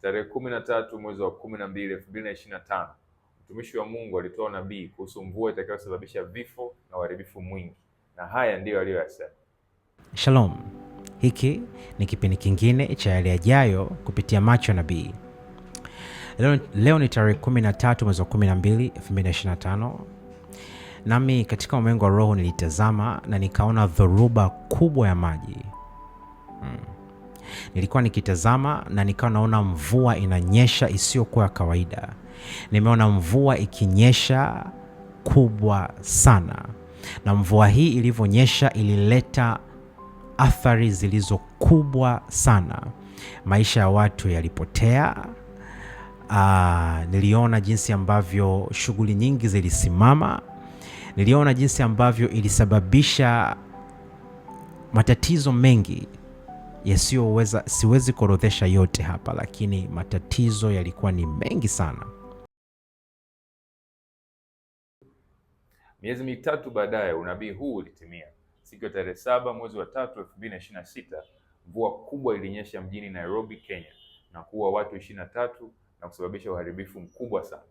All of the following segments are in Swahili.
Tarehe 13 mwezi wa 12 2025, mtumishi wa Mungu alitoa nabii kuhusu mvua itakayosababisha vifo na uharibifu mwingi, na haya ndiyo aliyoyasema. Shalom. Hiki ni kipindi kingine cha yale yajayo kupitia macho ya nabii. Leo ni tarehe 13 mwezi wa 12 2025. Nami katika ulimwengu wa roho nilitazama na nikaona dhoruba kubwa ya maji. Nilikuwa nikitazama na nikawa naona mvua inanyesha isiyokuwa kawaida. Nimeona mvua ikinyesha kubwa sana. Na mvua hii ilivyonyesha ilileta athari zilizo kubwa sana. Maisha ya watu yalipotea. Niliona jinsi ambavyo shughuli nyingi zilisimama. Niliona jinsi ambavyo ilisababisha matatizo mengi siwezi kuorodhesha yote hapa, lakini matatizo yalikuwa ni mengi sana. Miezi mitatu baadaye unabii huu ulitimia. Siku ya tarehe 7 mwezi wa 3 2026, mvua kubwa ilinyesha mjini Nairobi, Kenya, na kuua watu 23 na kusababisha uharibifu mkubwa sana.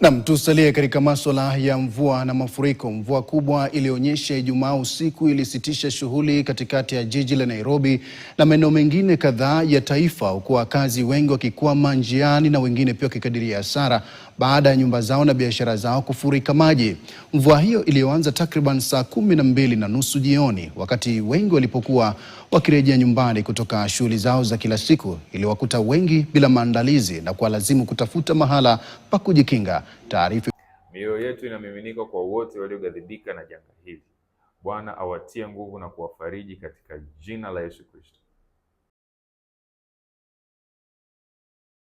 Naam, tusalie katika masuala ya mvua na mafuriko. Mvua kubwa ilionyesha Ijumaa usiku ilisitisha shughuli katikati ya jiji la Nairobi na maeneo mengine kadhaa ya taifa, huku wakazi wengi wakikwama njiani na wengine pia wakikadiria hasara baada ya nyumba zao na biashara zao kufurika maji. Mvua hiyo iliyoanza takriban saa 12:30 jioni, wakati wengi walipokuwa wakirejea nyumbani kutoka shughuli zao za kila siku, iliwakuta wengi bila maandalizi na kuwalazimu kutafuta mahala pa kujikinga. Taarifa. Mioyo yetu inamiminika kwa wote walioghadhibika na janga hili. Bwana awatie nguvu na kuwafariji katika jina la Yesu Kristo.